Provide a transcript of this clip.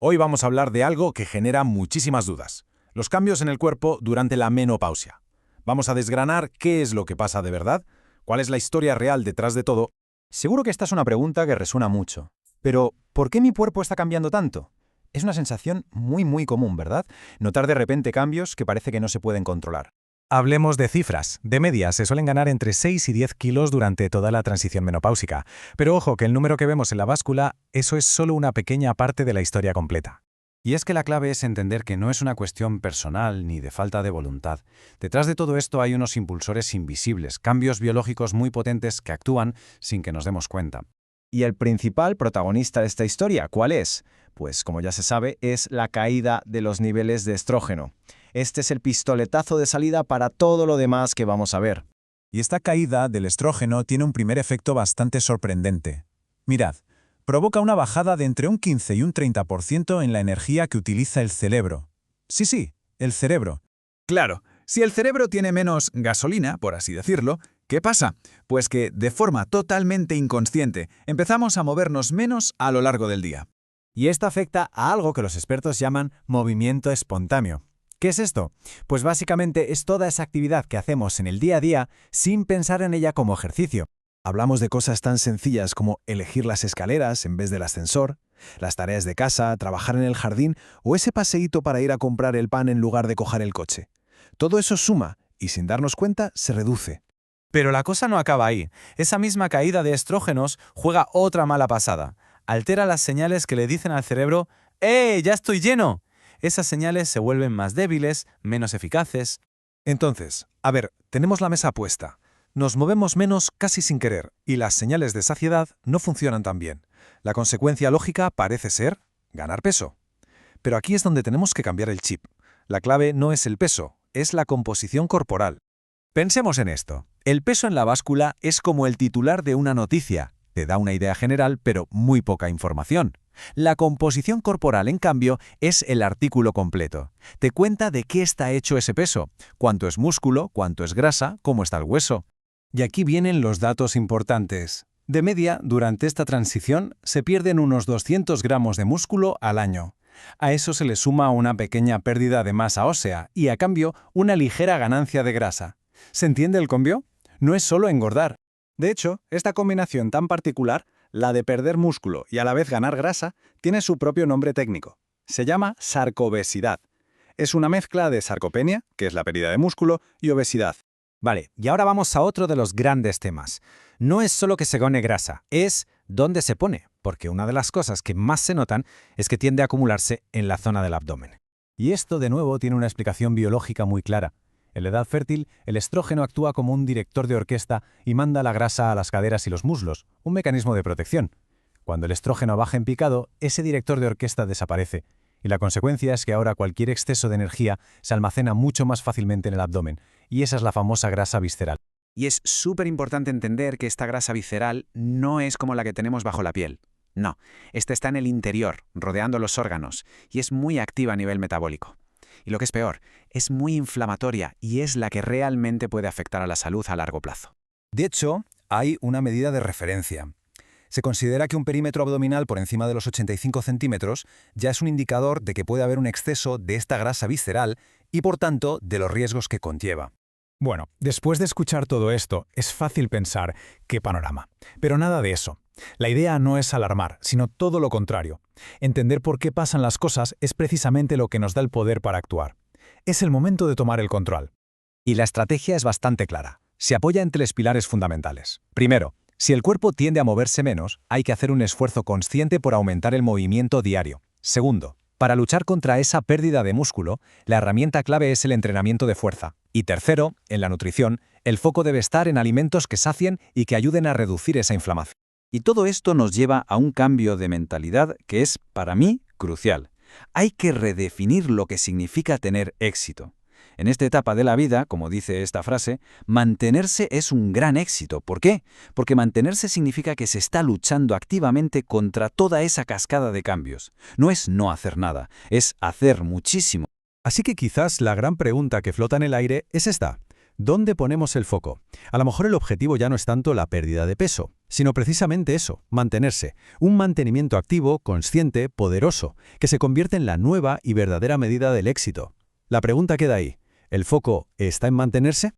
Hoy vamos a hablar de algo que genera muchísimas dudas: los cambios en el cuerpo durante la menopausia. Vamos a desgranar qué es lo que pasa de verdad, cuál es la historia real detrás de todo. Seguro que esta es una pregunta que resuena mucho. Pero, ¿por qué mi cuerpo está cambiando tanto? Es una sensación muy común, ¿verdad? Notar de repente cambios que parece que no se pueden controlar. Hablemos de cifras. De media se suelen ganar entre 6 y 10 kilos durante toda la transición menopáusica. Pero ojo que el número que vemos en la báscula, eso es solo una pequeña parte de la historia completa. Y es que la clave es entender que no es una cuestión personal ni de falta de voluntad. Detrás de todo esto hay unos impulsores invisibles, cambios biológicos muy potentes que actúan sin que nos demos cuenta. ¿Y el principal protagonista de esta historia cuál es? Pues, como ya se sabe, es la caída de los niveles de estrógeno. Este es el pistoletazo de salida para todo lo demás que vamos a ver. Y esta caída del estrógeno tiene un primer efecto bastante sorprendente. Mirad, provoca una bajada de entre un 15 y un 30% en la energía que utiliza el cerebro. Sí, el cerebro. Claro, si el cerebro tiene menos gasolina, por así decirlo, ¿qué pasa? Pues que, de forma totalmente inconsciente, empezamos a movernos menos a lo largo del día. Y esto afecta a algo que los expertos llaman movimiento espontáneo. ¿Qué es esto? Pues básicamente es toda esa actividad que hacemos en el día a día sin pensar en ella como ejercicio. Hablamos de cosas tan sencillas como elegir las escaleras en vez del ascensor, las tareas de casa, trabajar en el jardín o ese paseíto para ir a comprar el pan en lugar de coger el coche. Todo eso suma y sin darnos cuenta se reduce. Pero la cosa no acaba ahí. Esa misma caída de estrógenos juega otra mala pasada. Altera las señales que le dicen al cerebro ¡Eh, ya estoy lleno! Esas señales se vuelven más débiles, menos eficaces. Entonces, tenemos la mesa puesta. Nos movemos menos casi sin querer y las señales de saciedad no funcionan tan bien. La consecuencia lógica parece ser ganar peso. Pero aquí es donde tenemos que cambiar el chip. La clave no es el peso, es la composición corporal. Pensemos en esto. El peso en la báscula es como el titular de una noticia. Te da una idea general, pero muy poca información. La composición corporal, en cambio, es el artículo completo. Te cuenta de qué está hecho ese peso, cuánto es músculo, cuánto es grasa, cómo está el hueso. Y aquí vienen los datos importantes. De media, durante esta transición, se pierden unos 200 gramos de músculo al año. A eso se le suma una pequeña pérdida de masa ósea y, a cambio, una ligera ganancia de grasa. ¿Se entiende el cambio? No es solo engordar. De hecho, esta combinación tan particular, la de perder músculo y a la vez ganar grasa, tiene su propio nombre técnico. Se llama sarcobesidad. Es una mezcla de sarcopenia, que es la pérdida de músculo, y obesidad. Vale, y ahora vamos a otro de los grandes temas. No es solo que se gane grasa, es dónde se pone, porque una de las cosas que más se notan es que tiende a acumularse en la zona del abdomen. Y esto, de nuevo, tiene una explicación biológica muy clara. En la edad fértil, el estrógeno actúa como un director de orquesta y manda la grasa a las caderas y los muslos, un mecanismo de protección. Cuando el estrógeno baja en picado, ese director de orquesta desaparece, y la consecuencia es que ahora cualquier exceso de energía se almacena mucho más fácilmente en el abdomen, y esa es la famosa grasa visceral. Y es súper importante entender que esta grasa visceral no es como la que tenemos bajo la piel. No, esta está en el interior, rodeando los órganos, y es muy activa a nivel metabólico. Y lo que es peor, es muy inflamatoria y es la que realmente puede afectar a la salud a largo plazo. De hecho, hay una medida de referencia. Se considera que un perímetro abdominal por encima de los 85 centímetros ya es un indicador de que puede haber un exceso de esta grasa visceral y, por tanto, de los riesgos que conlleva. Bueno, después de escuchar todo esto, es fácil pensar qué panorama. Pero nada de eso. La idea no es alarmar, sino todo lo contrario. Entender por qué pasan las cosas es precisamente lo que nos da el poder para actuar. Es el momento de tomar el control. Y la estrategia es bastante clara. Se apoya en tres pilares fundamentales. Primero, si el cuerpo tiende a moverse menos, hay que hacer un esfuerzo consciente por aumentar el movimiento diario. Segundo, para luchar contra esa pérdida de músculo, la herramienta clave es el entrenamiento de fuerza. Y tercero, en la nutrición, el foco debe estar en alimentos que sacien y que ayuden a reducir esa inflamación. Y todo esto nos lleva a un cambio de mentalidad que es, para mí, crucial. Hay que redefinir lo que significa tener éxito. En esta etapa de la vida, como dice esta frase, mantenerse es un gran éxito. ¿Por qué? Porque mantenerse significa que se está luchando activamente contra toda esa cascada de cambios. No es no hacer nada, es hacer muchísimo. Así que quizás la gran pregunta que flota en el aire es esta. ¿Dónde ponemos el foco? A lo mejor el objetivo ya no es tanto la pérdida de peso. sino precisamente eso, mantenerse. Un mantenimiento activo, consciente, poderoso, que se convierte en la nueva y verdadera medida del éxito. La pregunta queda ahí. ¿El foco está en mantenerse?